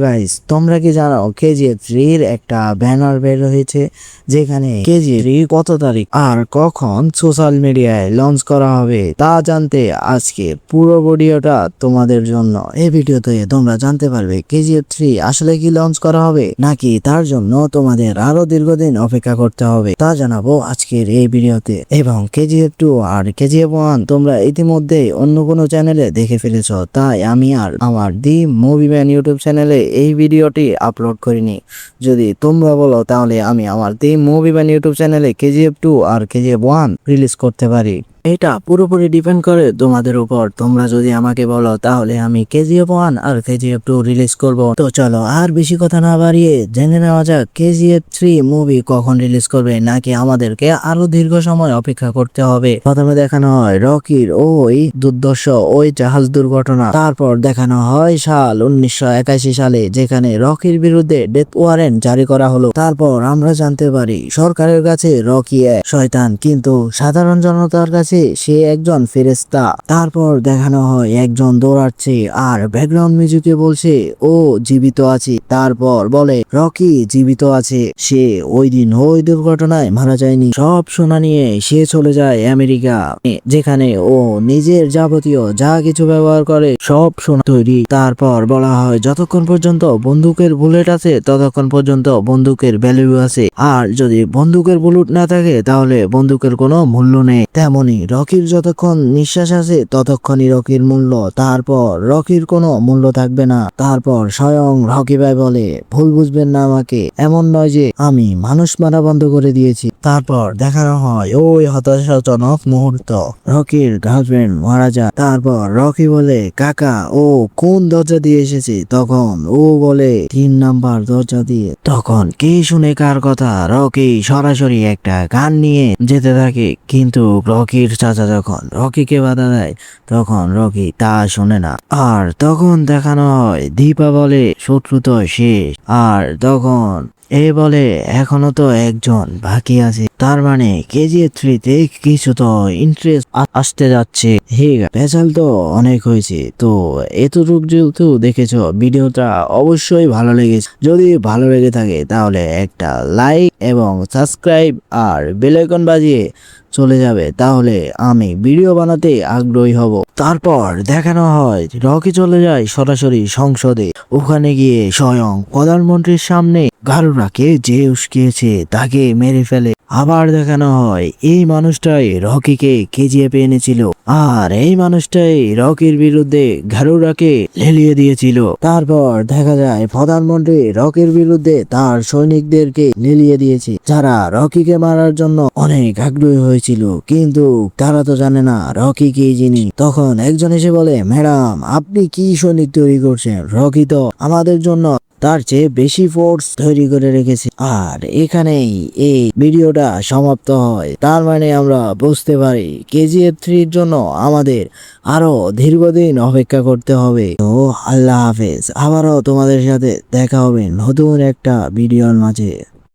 Guys, তোমরা কি জানো কেজিএফ 3 এর একটা ব্যানার বের হয়েছে যেখানে কেজিএফ 3 কত তারিখ আর কখন সোশ্যাল মিডিয়ায় লঞ্চ করা হবে তা জানতে আজকে পুরো ভিডিওটা তোমাদের জন্য। এই ভিডিওতে তোমরা জানতে পারবে কেজিএফ 3 আসলে কি লঞ্চ করা হবে নাকি তার জন্য তোমাদের আরো দীর্ঘদিন অপেক্ষা করতে হবে তা জানাবো আজকের এই ভিডিওতে। এবং কেজিএফ 2 আর কেজিএফ 1 তোমরা ইতিমধ্যে অন্য কোনো চ্যানেলে দেখে ফেলেছো, তাই আমি আর আমার দি মুভি ম্যান ইউটিউব চ্যানেলে এই ভিডিওটি আপলোড করিনি। যদি তোমরা বলো তাহলে আমি আমার দি মুভি ম্যান ইউটিউব চ্যানেলে কেজিএফ 2 আর কেজিএফ 1 রিলিজ করতে পারি। এটা পুরোপুরি ডিপেন্ড করে তোমাদের উপর। তোমরা যদি আমাকে বলো তাহলে আমি কেজিএফ 1 আর কেজিএফ 2 রিলিজ করব। তো চলো আর বেশি কথা না বাড়িয়ে জেনে নেওয়া যাক কেজিএফ 3 মুভি কখন রিলিজ করবে নাকি আমাদেরকে আরো দীর্ঘ সময় অপেক্ষা করতে হবে। প্রথমে দেখানো হয় রকির ওই দুর্দর্শ ওই জাহাজ দুর্ঘটনা, তারপর দেখানো হয় সাল 1981 সালে যেখানে রকির বিরুদ্ধে ডেথ ওয়ারেন্ট জারি করা হলো। তারপর আমরা জানতে পারি সরকারের কাছে রকি এক শয়তান কিন্তু সাধারণ জনতার কাছে সে একজন ফেরেশতা। তারপর দেখানো হয় একজন দৌড়াচ্ছে আর ব্যাকগ্রাউন্ড মিউজিকে বলছে ও জীবিত আছে। তারপর বলে রকি জীবিত আছে, সে ওই দিন ওই দুর্ঘটনায় মারা যায়নি। সব শোনা নিয়ে সে চলে যায় আমেরিকা, যেখানে ও নিজের যাবতীয় যা কিছু ব্যবহার করে সব সোনা তৈরি। তারপর বলা হয় যতক্ষণ পর্যন্ত বন্দুকের বুলেট আছে ততক্ষণ পর্যন্ত বন্দুকের ভ্যালু আছে, আর যদি বন্দুকের বুলেট না থাকে তাহলে বন্দুকের কোনো মূল্য নেই। তেমনি রকির যতক্ষণ নিঃশ্বাস আছে ততক্ষণই রকির মূল্য, তারপর রকির কোনো মূল্য থাকবে না। তারপর স্বয়ং রকি ভাই বলে ভুল বুঝবেন না আমাকে, এমন নয় যে আমি মানুষ মারা বন্ধ করে দিয়েছি। তারপর দেখানো হয় ওই হতাশাজনক মুহূর্ত, রকির গার্লফ্রেন্ড মারা যায়। তারপর রকি বলে কাকা ও কোন দরজা দিয়ে এসেছে, তখন ও বলে 3 নাম্বার দরজা দিয়ে। তখন কে শুনে কার কথা, রকি সরাসরি একটা গান নিয়ে যেতে থাকে, কিন্তু রকির চাচা যখন রকিকে বাধা দেয় তখন রকি তা শোনে না। আর তখন দেখানো হয় দীপা বলে শত্রু তো শেষ, আর তখন এ বলে এখনো তো একজন বাকি আছে, তার মানে কেজিএফ 3 তে কিছু তো ইন্টারেস্ট আসতে যাচ্ছে। হে পেছাল তো অনেক হয়েছে, তো এতটুকু যেহেতু দেখেছো ভিডিওটা অবশ্যই ভালো লেগেছে। যদি ভালো লেগে থাকে তাহলে একটা লাইক এবং সাবস্ক্রাইব আর বেল আইকন বাজিয়ে চলে যাবে, তাহলে আমি ভিডিও বানাতে আগ্রহী হব। তারপর দেখানো হয় রকি চলে যায় সরাসরি সংসদে, ওখানে গিয়ে স্বয়ং প্রধানমন্ত্রীর সামনে গারুরাকে যে উস্কিয়েছে তাকে মেরে ফেলে। আবার দেখানো হয় এই মানুষটাই রকিকে কেজিএফ এনেছিল, আর এই মানুষটাই রকির বিরুদ্ধে গারুরাকে লেলিয়ে দিয়েছিল। তারপর দেখা যায় প্রধানমন্ত্রী রকির বিরুদ্ধে তার সৈনিকদেরকে লেলিয়ে দিয়েছে, যারা রকিকে মারার জন্য অনেক আগ্রহী হয়েছিল, কিন্তু তারা তো জানে না রকি কি জিনিস। তখন একজন এসে বলে ম্যাডাম আপনি কি সৈনিক তৈরি করছেন, রকি তো আমাদের জন্য তার চেয়ে বেশি ফোর্স তৈরি করে রেখেছে। আর এখানেই এই ভিডিওটা সমাপ্ত হয়। তার মানে আমরা বুঝতে পারি কেজিএফ 3 এর জন্য আমাদের আরো দীর্ঘদিন অপেক্ষা করতে হবে। তো আল্লাহ হাফেজ, আবারও তোমাদের সাথে দেখা হবে নতুন একটা ভিডিওর মাঝে।